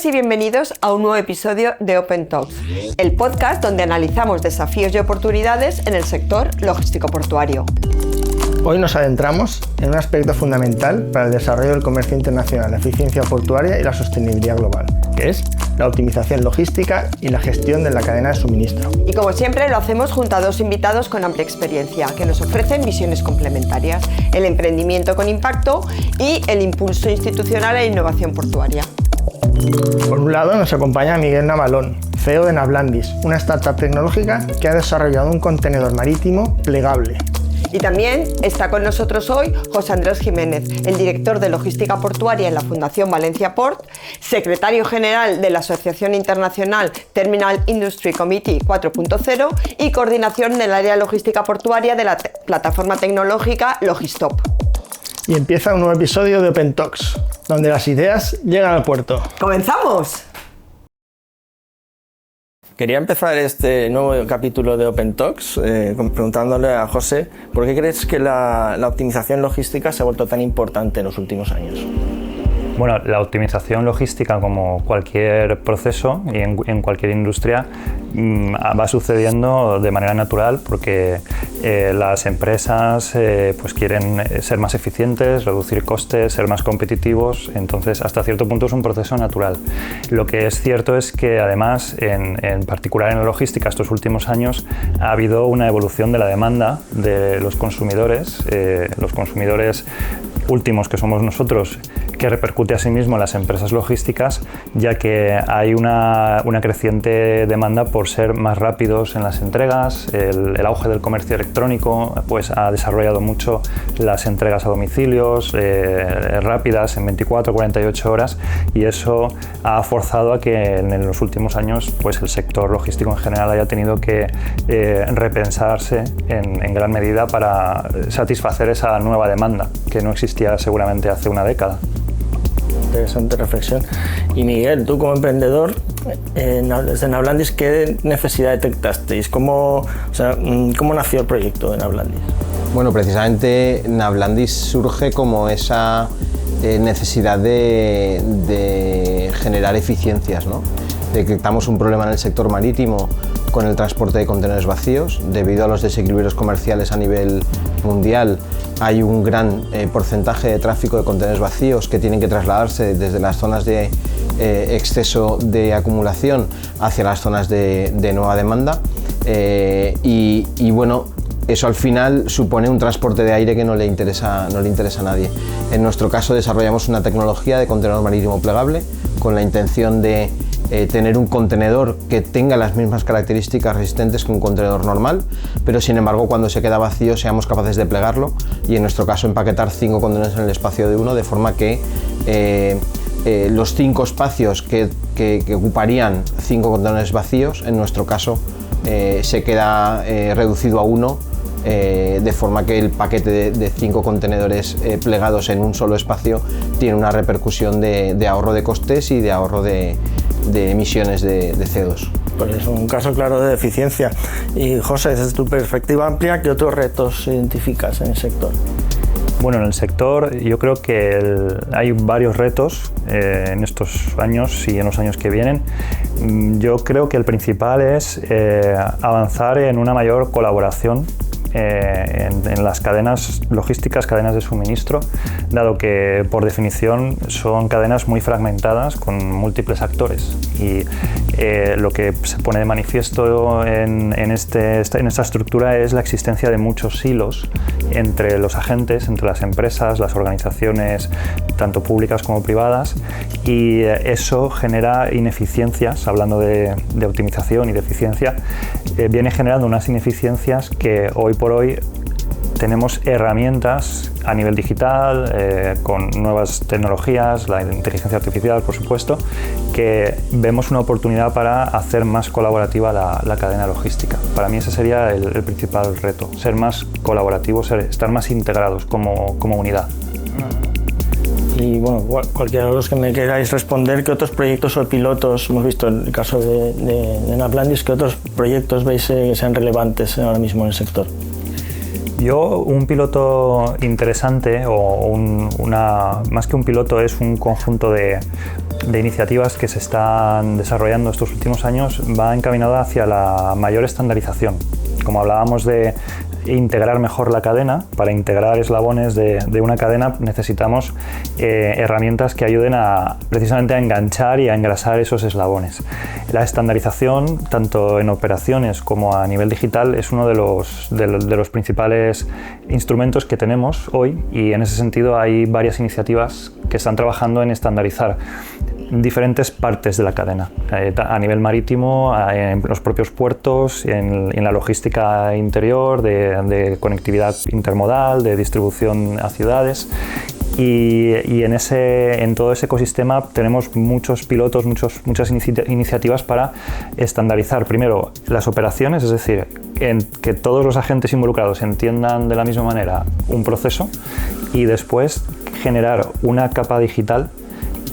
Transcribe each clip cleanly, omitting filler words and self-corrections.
Bienvenidas y bienvenidos a un nuevo episodio de Open Talks, el podcast donde analizamos desafíos y oportunidades en el sector logístico portuario. Hoy nos adentramos en un aspecto fundamental para el desarrollo del comercio internacional, la eficiencia portuaria y la sostenibilidad global, que es la optimización logística y la gestión de la cadena de suministro. Y como siempre lo hacemos junto a dos invitados con amplia experiencia que nos ofrecen visiones complementarias, el emprendimiento con impacto y el impulso institucional e innovación portuaria. Por un lado nos acompaña Miguel Navalón, CEO de Navlandis, una startup tecnológica que ha desarrollado un contenedor marítimo plegable. Y también está con nosotros hoy José Andrés Jiménez, el director de Logística Portuaria en la Fundación Valencia Port, secretario general de la Asociación Internacional Terminal Industry Committee 4.0 y coordinación del área logística portuaria de la plataforma tecnológica Logistop. Y empieza un nuevo episodio de Open Talks, donde las ideas llegan al puerto. ¡Comenzamos! Quería empezar este nuevo capítulo de Open Talks preguntándole a José ¿por qué crees que la optimización logística se ha vuelto tan importante en los últimos años? Bueno, la optimización logística, como cualquier proceso y en cualquier industria, va sucediendo de manera natural porque las empresas pues quieren ser más eficientes, reducir costes, ser más competitivos, entonces hasta cierto punto es un proceso natural. Lo que es cierto es que además, en particular en la logística, estos últimos años ha habido una evolución de la demanda de los consumidores últimos que somos nosotros, que repercute asimismo en las empresas logísticas, ya que hay una creciente demanda por ser más rápidos en las entregas. El auge del comercio electrónico pues, ha desarrollado mucho las entregas a domicilios rápidas en 24-48 horas y eso ha forzado a que en los últimos años pues, el sector logístico en general haya tenido que repensarse en gran medida para satisfacer esa nueva demanda que no existía seguramente hace una década. Interesante reflexión. Y Miguel, tú como emprendedor, desde Navlandis, ¿qué necesidad detectasteis? ¿Cómo nació el proyecto de Navlandis? Bueno, precisamente Navlandis surge como esa necesidad de generar eficiencias, ¿no? Detectamos un problema en el sector marítimo con el transporte de contenedores vacíos. Debido a los desequilibrios comerciales a nivel mundial, hay un gran porcentaje de tráfico de contenedores vacíos que tienen que trasladarse desde las zonas de exceso de acumulación hacia las zonas de nueva demanda. Y bueno, eso al final supone un transporte de aire que no le interesa a nadie. En nuestro caso desarrollamos una tecnología de contenedor marítimo plegable con la intención de tener un contenedor que tenga las mismas características resistentes que un contenedor normal, pero sin embargo cuando se queda vacío seamos capaces de plegarlo y en nuestro caso empaquetar 5 contenedores en el espacio de uno, de forma que los 5 espacios que ocuparían 5 contenedores vacíos, en nuestro caso se queda reducido a 1, de forma que el paquete de 5 contenedores plegados en un solo espacio tiene una repercusión de ahorro de costes y de ahorro de emisiones de CO2. Pues es un caso claro de eficiencia. Y José, desde tu perspectiva amplia, ¿qué otros retos identificas en el sector? Bueno, en el sector yo creo que hay varios retos en estos años y en los años que vienen. Yo creo que el principal es avanzar en una mayor colaboración en las cadenas logísticas, cadenas de suministro, dado que por definición son cadenas muy fragmentadas con múltiples actores y lo que se pone de manifiesto en esta estructura es la existencia de muchos hilos entre los agentes, entre las empresas, las organizaciones tanto públicas como privadas, y eso genera ineficiencias. Hablando de optimización y de eficiencia, viene generando unas ineficiencias que hoy por hoy tenemos herramientas a nivel digital, con nuevas tecnologías, la inteligencia artificial, por supuesto, que vemos una oportunidad para hacer más colaborativa la cadena logística. Para mí ese sería el principal reto, ser más colaborativos, estar más integrados como unidad. Y bueno, cualquiera de los que me queráis responder, ¿qué otros proyectos o pilotos, hemos visto en el caso de Navlandis, qué otros proyectos veis que sean relevantes ahora mismo en el sector? Yo, un piloto interesante, más que un piloto, es un conjunto de de iniciativas que se están desarrollando estos últimos años va encaminada hacia la mayor estandarización. Como hablábamos de integrar mejor la cadena, para integrar eslabones de una cadena necesitamos herramientas que ayuden precisamente a enganchar y a engrasar esos eslabones. La estandarización, tanto en operaciones como a nivel digital, es uno de los principales instrumentos que tenemos hoy, y en ese sentido hay varias iniciativas que están trabajando en estandarizar diferentes partes de la cadena, a nivel marítimo, en los propios puertos, en la logística interior, de conectividad intermodal, de distribución a ciudades. Y en todo ese ecosistema tenemos muchos pilotos, muchas iniciativas para estandarizar primero las operaciones, es decir, que todos los agentes involucrados entiendan de la misma manera un proceso, y después generar una capa digital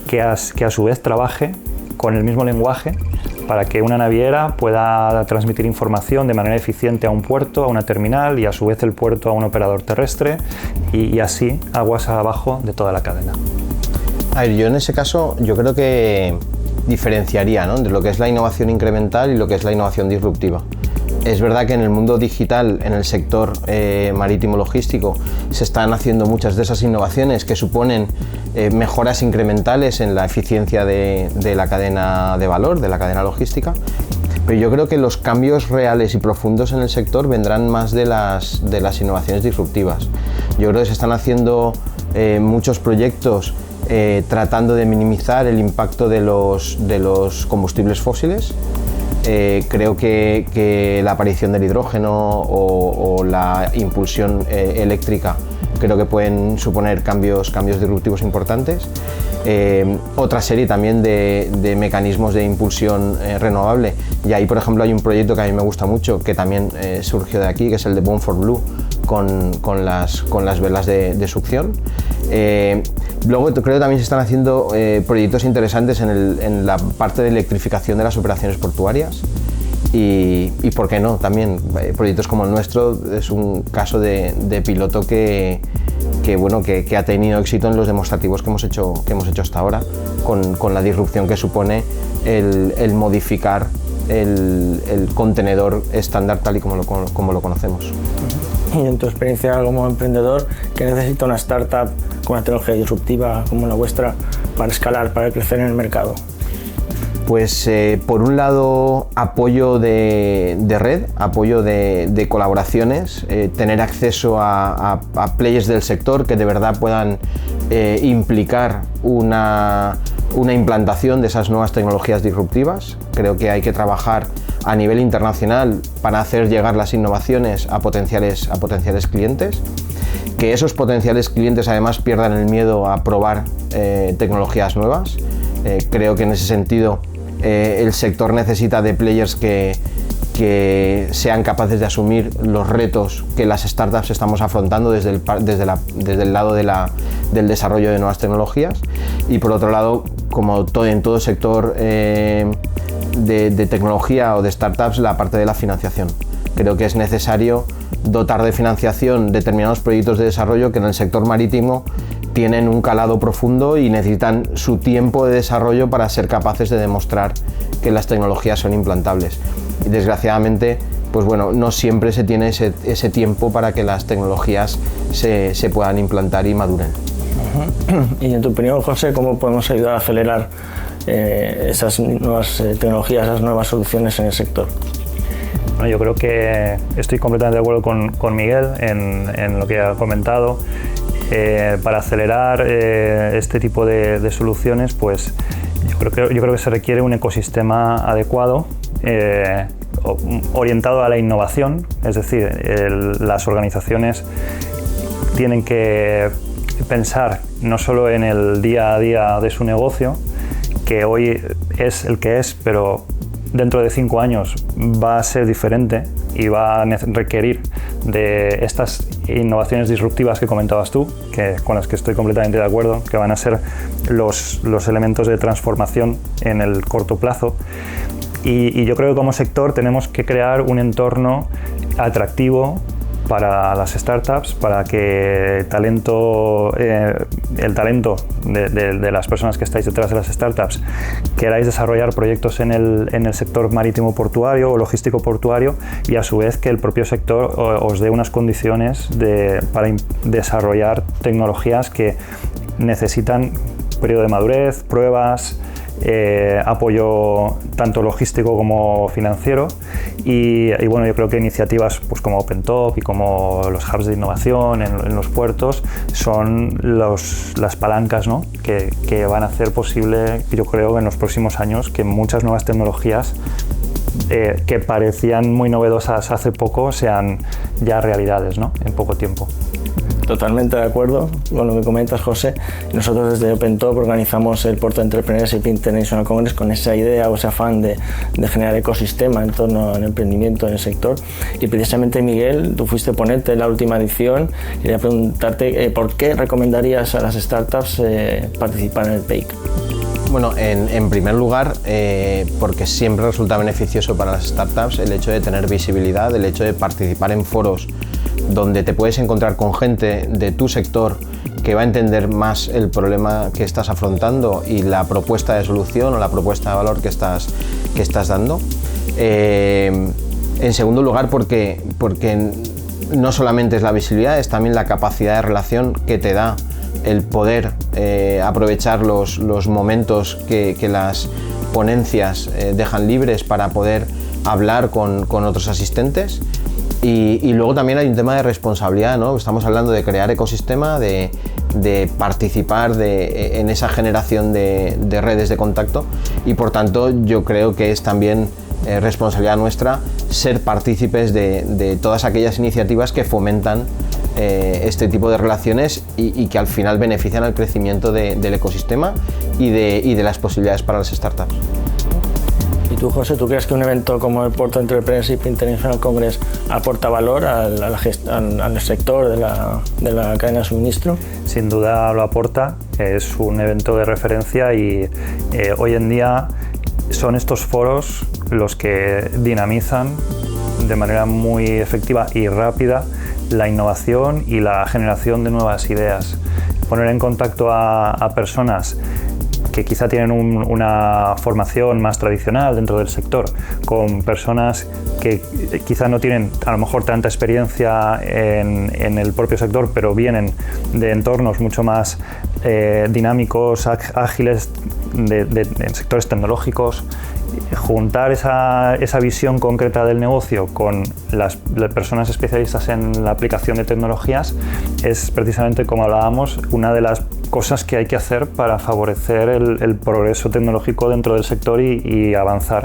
que a su vez trabaje con el mismo lenguaje para que una naviera pueda transmitir información de manera eficiente a un puerto, a una terminal, y a su vez el puerto a un operador terrestre, y así aguas abajo de toda la cadena. A ver, yo en ese caso yo creo que diferenciaría, ¿no?, entre lo que es la innovación incremental y lo que es la innovación disruptiva. Es verdad que en el mundo digital, en el sector marítimo logístico, se están haciendo muchas de esas innovaciones que suponen mejoras incrementales en la eficiencia de la cadena de valor, de la cadena logística. Pero yo creo que los cambios reales y profundos en el sector vendrán más de las innovaciones disruptivas. Yo creo que se están haciendo muchos proyectos tratando de minimizar el impacto de los combustibles fósiles. Creo que la aparición del hidrógeno o la impulsión eléctrica creo que pueden suponer cambios disruptivos importantes. Otra serie también de mecanismos de impulsión renovable, y ahí por ejemplo hay un proyecto que a mí me gusta mucho, que también surgió de aquí, que es el de Bound4Blue con las velas de succión. Luego creo que también se están haciendo proyectos interesantes en la parte de electrificación de las operaciones portuarias, y por qué no, también proyectos como el nuestro es un caso de piloto que ha tenido éxito en los demostrativos que hemos hecho hasta ahora, con la disrupción que supone el modificar el contenedor estándar tal y como lo conocemos. Y en tu experiencia como emprendedor, ¿qué necesita una startup con una tecnología disruptiva como la vuestra para escalar, para crecer en el mercado? Pues por un lado, apoyo de red, apoyo de colaboraciones, tener acceso a players del sector que de verdad puedan implicar una implantación de esas nuevas tecnologías disruptivas. Creo que hay que trabajar a nivel internacional para hacer llegar las innovaciones a potenciales clientes, que esos potenciales clientes además pierdan el miedo a probar tecnologías nuevas. Creo que en ese sentido el sector necesita de players que sean capaces de asumir los retos que las startups estamos afrontando desde el lado del desarrollo de nuevas tecnologías, y por otro lado, como en todo sector de tecnología o de startups, la parte de la financiación. Creo que es necesario dotar de financiación determinados proyectos de desarrollo que en el sector marítimo tienen un calado profundo y necesitan su tiempo de desarrollo para ser capaces de demostrar que las tecnologías son implantables. Y desgraciadamente, pues bueno, no siempre se tiene ese tiempo para que las tecnologías se puedan implantar y maduren. Y en tu opinión, José, ¿cómo podemos ayudar a acelerar esas nuevas tecnologías, esas nuevas soluciones en el sector? Bueno, yo creo que estoy completamente de acuerdo con Miguel en lo que ha comentado. Para acelerar este tipo de soluciones, pues yo creo que se requiere un ecosistema adecuado, orientado a la innovación, es decir, las organizaciones tienen que pensar no solo en el día a día de su negocio, que hoy es el que es, pero dentro de 5 años va a ser diferente y va a requerir de estas innovaciones disruptivas que comentabas tú, con las que estoy completamente de acuerdo, que van a ser los elementos de transformación en el corto plazo. Y yo creo que como sector tenemos que crear un entorno atractivo para las startups, para que el talento de las personas que estáis detrás de las startups queráis desarrollar proyectos en el sector marítimo portuario o logístico portuario, y a su vez que el propio sector os dé unas condiciones para desarrollar tecnologías que necesitan periodo de madurez, pruebas, apoyo tanto logístico como financiero, y bueno, yo creo que iniciativas pues como OpenTop y como los hubs de innovación en los puertos son las palancas, ¿no? que van a hacer posible, yo creo, en los próximos años que muchas nuevas tecnologías que parecían muy novedosas hace poco sean ya realidades, ¿no? En poco tiempo. Totalmente de acuerdo con lo que comentas, José. Nosotros desde OpenTop organizamos el Porto Entrepreneurship International Congress con esa idea o ese afán de generar ecosistema en torno al emprendimiento en el sector. Y precisamente, Miguel, tú fuiste ponente en la última edición. Quería preguntarte por qué recomendarías a las startups participar en el PEIC. Bueno, en primer lugar, porque siempre resulta beneficioso para las startups el hecho de tener visibilidad, el hecho de participar en foros donde te puedes encontrar con gente de tu sector que va a entender más el problema que estás afrontando y la propuesta de solución o la propuesta de valor que estás dando. En segundo lugar, porque no solamente es la visibilidad, es también la capacidad de relación que te da el poder aprovechar los momentos que las ponencias dejan libres para poder hablar con otros asistentes. Y luego también hay un tema de responsabilidad, ¿no? Estamos hablando de crear ecosistema, de participar en esa generación de redes de contacto, y por tanto yo creo que es también responsabilidad nuestra ser partícipes de todas aquellas iniciativas que fomentan este tipo de relaciones y que al final benefician al crecimiento del ecosistema y de las posibilidades para las startups. ¿Y tú, José, tú crees que un evento como el Porto Entrepreneurship International Congress aporta valor al sector de la cadena de suministro? Sin duda lo aporta, es un evento de referencia y hoy en día son estos foros los que dinamizan de manera muy efectiva y rápida la innovación y la generación de nuevas ideas. Poner en contacto a personas que quizá tienen una formación más tradicional dentro del sector, con personas que quizá no tienen a lo mejor tanta experiencia en el propio sector, pero vienen de entornos mucho más dinámicos, ágiles, en sectores tecnológicos. Juntar esa visión concreta del negocio con las personas especialistas en la aplicación de tecnologías es precisamente, como hablábamos, una de las cosas que hay que hacer para favorecer el progreso tecnológico dentro del sector y avanzar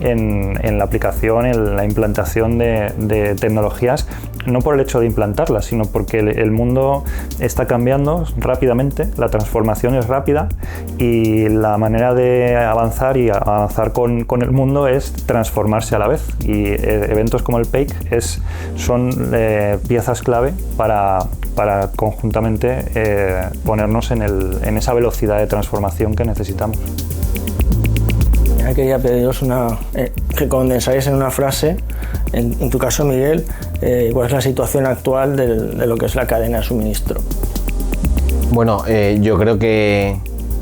en la aplicación, en la implantación de tecnologías, no por el hecho de implantarlas, sino porque el mundo está cambiando rápidamente, la transformación es rápida y la manera de avanzar y avanzar con el mundo es transformarse a la vez, y eventos como el PEIC son piezas clave para conjuntamente ponernos en esa velocidad de transformación que necesitamos. Quería pediros que condensáis en una frase, en tu caso, Miguel, cuál es la situación actual de lo que es la cadena de suministro. Bueno, yo creo que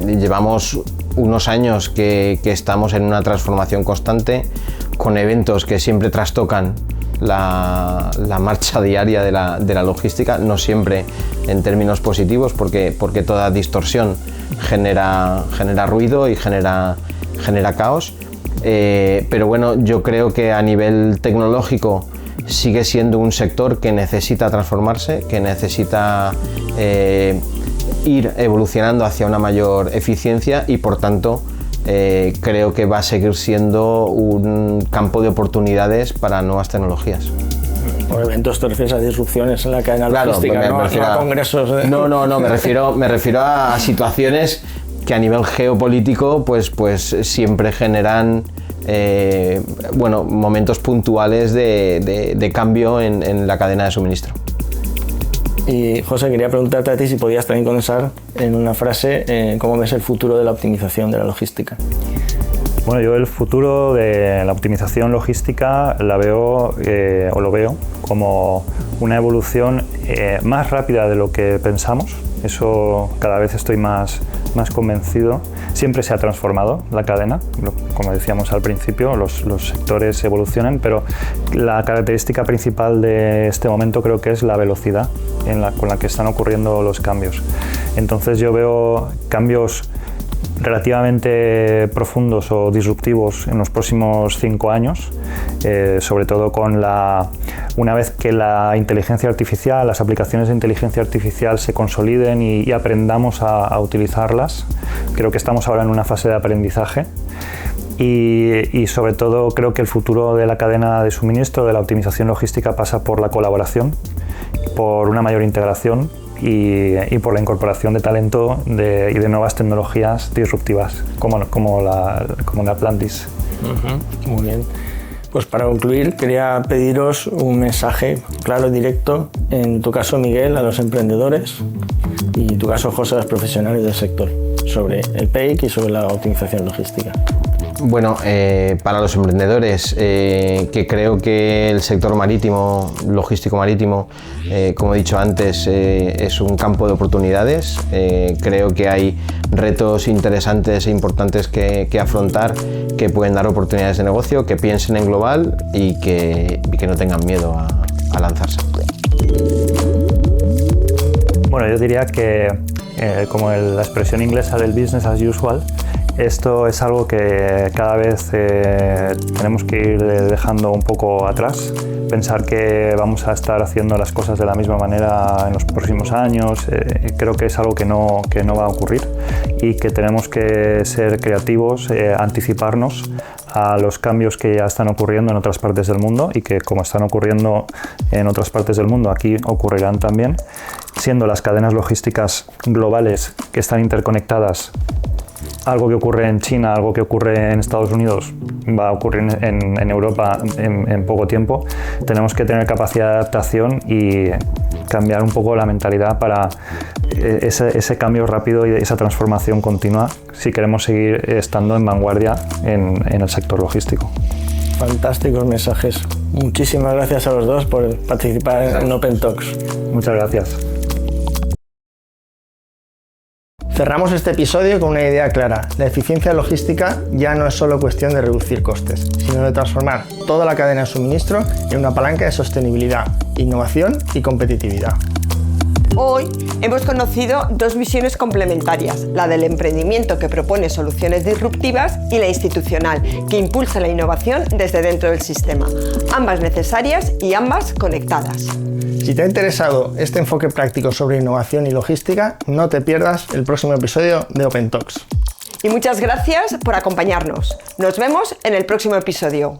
llevamos unos años que estamos en una transformación constante, con eventos que siempre trastocan la marcha diaria de la logística, no siempre en términos positivos, porque toda distorsión genera ruido y genera caos, pero bueno, yo creo que a nivel tecnológico sigue siendo un sector que necesita transformarse, que necesita ir evolucionando hacia una mayor eficiencia, y por tanto creo que va a seguir siendo un campo de oportunidades para nuevas tecnologías. Por eventos te refieres a disrupciones en la cadena logística, no a congresos. No, me refiero a situaciones que a nivel geopolítico pues siempre generan momentos puntuales de cambio en la cadena de suministro. Y José, quería preguntarte a ti si podías también condensar en una frase cómo ves el futuro de la optimización de la logística. Bueno, yo el futuro de la optimización logística lo veo como una evolución más rápida de lo que pensamos. Eso cada vez estoy más convencido. Siempre se ha transformado la cadena, como decíamos al principio, los sectores evolucionan, pero la característica principal de este momento creo que es la velocidad con la que están ocurriendo los cambios. Entonces yo veo cambios relativamente profundos o disruptivos en los próximos 5 años, sobre todo una vez que la inteligencia artificial, las aplicaciones de inteligencia artificial se consoliden y aprendamos a utilizarlas. Creo que estamos ahora en una fase de aprendizaje y sobre todo creo que el futuro de la cadena de suministro, de la optimización logística, pasa por la colaboración, por una mayor integración y por la incorporación de talento y de nuevas tecnologías disruptivas como la Naplandis. Muy bien. Pues para concluir quería pediros un mensaje claro y directo, en tu caso Miguel, a los emprendedores y en tu caso José, a los profesionales del sector, sobre el PEIC y sobre la optimización logística. Bueno, para los emprendedores, que creo que el sector marítimo, logístico marítimo, como he dicho antes, es un campo de oportunidades. Creo que hay retos interesantes e importantes que afrontar, que pueden dar oportunidades de negocio, que piensen en global y que no tengan miedo a lanzarse. Bueno, yo diría que, como la expresión inglesa del business as usual, esto es algo que cada vez tenemos que ir dejando un poco atrás. Pensar que vamos a estar haciendo las cosas de la misma manera en los próximos años, creo que es algo que no va a ocurrir y que tenemos que ser creativos, anticiparnos a los cambios que ya están ocurriendo en otras partes del mundo y que, como están ocurriendo en otras partes del mundo, aquí ocurrirán también, siendo las cadenas logísticas globales que están interconectadas. Algo que ocurre en China, algo que ocurre en Estados Unidos, va a ocurrir en Europa en poco tiempo. Tenemos que tener capacidad de adaptación y cambiar un poco la mentalidad para ese cambio rápido y esa transformación continua si queremos seguir estando en vanguardia en el sector logístico. Fantásticos mensajes. Muchísimas gracias a los dos por participar en Open Talks. Muchas gracias. Cerramos este episodio con una idea clara. La eficiencia logística ya no es solo cuestión de reducir costes, sino de transformar toda la cadena de suministro en una palanca de sostenibilidad, innovación y competitividad. Hoy hemos conocido dos visiones complementarias, la del emprendimiento, que propone soluciones disruptivas, y la institucional, que impulsa la innovación desde dentro del sistema. Ambas necesarias y ambas conectadas. Si te ha interesado este enfoque práctico sobre innovación y logística, no te pierdas el próximo episodio de Open Talks. Y muchas gracias por acompañarnos. Nos vemos en el próximo episodio.